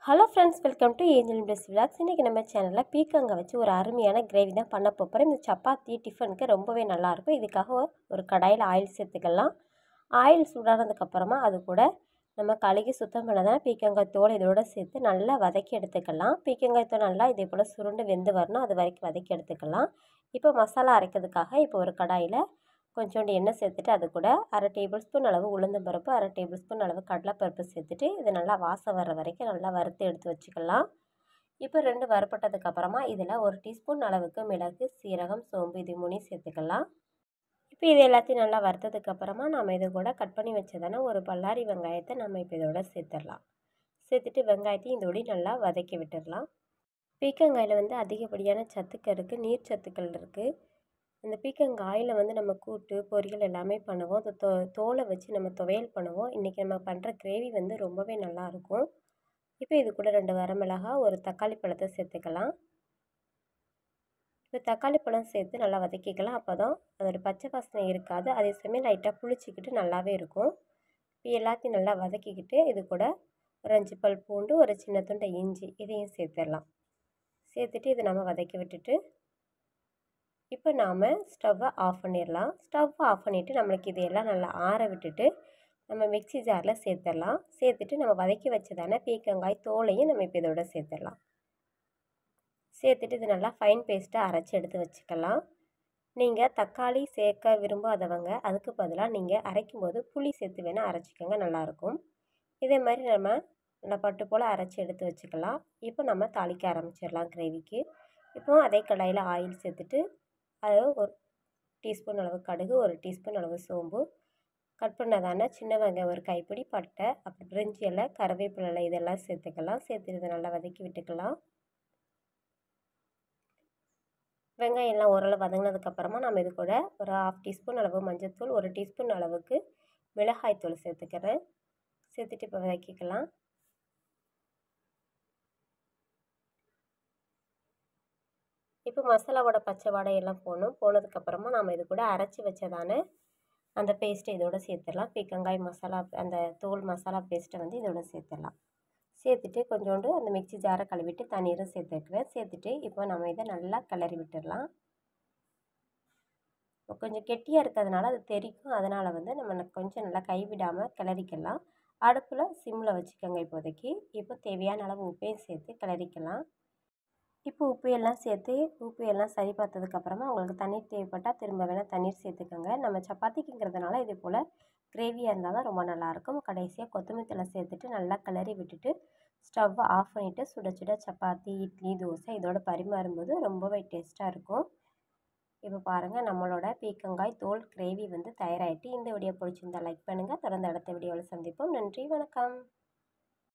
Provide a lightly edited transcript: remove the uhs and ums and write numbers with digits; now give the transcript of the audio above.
Hello friends, welcome to angel plus vlogs. இன்றைக்கி நம்ம சேனலில் பீக்கங்காய் வச்சு ஒரு அருமையான கிரேவி தான் பண்ண போகிறோம். இந்த சப்பாத்தி டிஃபனுக்கு ரொம்பவே நல்லாயிருக்கும். இதுக்காக ஒரு கடாயில் ஆயில் சேர்த்துக்கலாம். ஆயில் சூடானதுக்கப்புறமா அது கூட நம்ம கழுகி சுத்தம் பண்ணதான பீக்கங்காய் தோல் இதோட சேர்த்து நல்லா வதக்கி எடுத்துக்கலாம். பீக்கங்காய் தோல் நல்லா இதே போல் சுருண்டு வெந்து வரணும், அது வரைக்கும் வதக்கி எடுத்துக்கலாம். இப்போ மசாலா அரைக்கிறதுக்காக இப்போ ஒரு கடாயில் கொஞ்சோண்டு எண்ணெய் சேர்த்துட்டு அது கூட 1/2 டேபிள் ஸ்பூன் அளவு உளுந்தம் பருப்பு, 1/2 டேபிள் ஸ்பூன் அளவு கடலைப்பருப்பு சேர்த்துட்டு இது நல்லா வாசம் வர்ற வரைக்கும் நல்லா வறுத்து எடுத்து வச்சுக்கலாம். இப்போ 2 வறுப்பட்டதுக்கப்புறமா இதில் 1 டீஸ்பூன் அளவுக்கு மிளகு, சீரகம், சோம்பு இது 3 சேர்த்துக்கலாம். இப்போ இது எல்லாத்தையும் நல்லா வறுத்ததுக்கப்புறமா நம்ம இது கூட கட் பண்ணி வச்சதான ஒரு பல்லாரி வெங்காயத்தை நம்ம இப்போ இதோட சேர்த்துடலாம். சேர்த்துட்டு வெங்காயத்தையும் இதோட நல்லா வதக்கி விட்டுடலாம். பீக்கங்காயில் அதிகப்படியான சத்துக்கள் இருக்குது, நீர் சத்துக்கள் இருக்குது. இந்த பீக்கங்காயில் நம்ம கூட்டு பொரியல் எல்லாமே பண்ணுவோம். அந்த தோலை வச்சு நம்ம துவையல் பண்ணுவோம். இன்றைக்கி நம்ம பண்ணுற கிரேவி ரொம்பவே நல்லாயிருக்கும். இப்போ இது கூட 2 வரமிளகா, ஒரு தக்காளி பழத்தை சேர்த்துக்கலாம். இப்போ தக்காளி பழம் சேர்த்து நல்லா வதக்கிக்கலாம். அப்போ தான் அதோடய பச்சை வாசனை இருக்காது, அதே சமயம் லைட்டாக புளிச்சிக்கிட்டு நல்லாவே இருக்கும். இப்போ எல்லாத்தையும் நல்லா வதக்கிக்கிட்டு இது கூட ஒரு 5 பல் பூண்டு, ஒரு சின்ன துண்டை இஞ்சி இதையும் சேர்த்துடலாம். சேர்த்துட்டு இதை நம்ம வதக்கி விட்டுட்டு இப்போ நாம் ஸ்டவ்வை ஆஃப் பண்ணிடலாம். ஸ்டவ் ஆஃப் பண்ணிவிட்டு நம்மளுக்கு இதையெல்லாம் நல்லா ஆற விட்டுட்டு நம்ம மிக்ஸி ஜாரில் சேர்த்துடலாம். சேர்த்துட்டு நம்ம வதக்கி வச்சதான பீக்கங்காய் தோலையும் நம்ம இப்போ இதோட சேர்த்துடலாம். சேர்த்துட்டு இது நல்லா ஃபைன் பேஸ்ட்டாக அரைச்சி எடுத்து வச்சுக்கலாம். நீங்கள் தக்காளி சேர்க்க விரும்பாதவங்க அதுக்கு பதிலாக நீங்கள் அரைக்கும்போது புளி சேர்த்து வேணால் அரைச்சிக்கோங்க, நல்லாயிருக்கும். இதே மாதிரி நம்ம நல்லா பட்டு போல் அரைச்சி எடுத்து வச்சுக்கலாம். இப்போ நம்ம தாளிக்க ஆரம்பிச்சிடலாம் கிரேவிக்கு. இப்போது அதே கடாயில் ஆயில் சேர்த்துட்டு அது 1 டீஸ்பூன் அளவு கடுகு, 1 டீஸ்பூன் அளவு சோம்பு, கட் பண்ணதான சின்ன வெங்காயம் ஒரு கைப்பிடி, பட்டை, அப்புறம் பிரிஞ்சி இலை, கருவேப்பிலை இதெல்லாம் சேர்த்துக்கலாம். சேர்த்து இதை நல்லா வதக்கி விட்டுக்கலாம். வெங்காயம் எல்லாம் ஓரளவு வதங்கினதுக்கப்புறமா நம்ம இது கூட ஒரு 1/2 டீஸ்பூன் அளவு மஞ்சள்தூள், 1 டீஸ்பூன் அளவுக்கு மிளகாய்த்தூள் சேர்த்துக்கிறேன். சேர்த்துட்டு இப்போ வதக்கிக்கலாம். இப்போ மசாலாவோட பச்சை வாடையெல்லாம் போனதுக்கப்புறமா நம்ம இது கூட அரைச்சி வச்சதான அந்த பேஸ்ட்டை இதோட சேர்த்துடலாம். பீக்கங்காய் மசாலா அந்த தோல் மசாலா பேஸ்ட்டை இதோட சேர்த்துடலாம். சேர்த்துட்டு கொஞ்சோண்டு அந்த மிக்ஸி ஜாரை கழுவிட்டு தண்ணீரும் சேர்த்துக்கிறேன். சேர்த்துட்டு இப்போ நம்ம இதை நல்லா கிளறி விட்டுடலாம். கொஞ்சம் கெட்டியாக இருக்கிறதுனால அது தெரிக்கும், அதனால் நம்ம கொஞ்சம் நல்லா கைவிடாமல் கிளறிக்கலாம். அடுப்பில் சிம்மில் வச்சுக்கோங்க இப்போதைக்கு. இப்போ தேவையான அளவு உப்பையும் சேர்த்து கிளறிக்கலாம். இப்போ உப்பு எல்லாம் சரி பார்த்ததுக்கப்புறமா உங்களுக்கு தண்ணீர் தேவைப்பட்டால் திரும்ப வேணால் தண்ணீர் சேர்த்துக்கோங்க. நம்ம சப்பாத்திக்குங்கிறதுனால இதே போல் கிரேவியாக இருந்தால் தான் ரொம்ப நல்லாயிருக்கும். கடைசியாக கொத்தமல்லி தழை சேர்த்துட்டு நல்லா கிளறி விட்டுட்டு ஸ்டவ்வை ஆஃப் பண்ணிவிட்டு சுட சுட சப்பாத்தி, இட்லி, தோசை இதோட பரிமாறும்போது ரொம்பவே டேஸ்ட்டாக இருக்கும். இப்போ பாருங்கள், நம்மளோட பீக்கங்காய் தோல் கிரேவி தயாராகிட்டு. இந்த வீடியோ பிடிச்சிருந்தால் லைக் பண்ணுங்கள். தொடர்ந்து அடுத்த வீடியோவில் சந்திப்போம். நன்றி, வணக்கம்.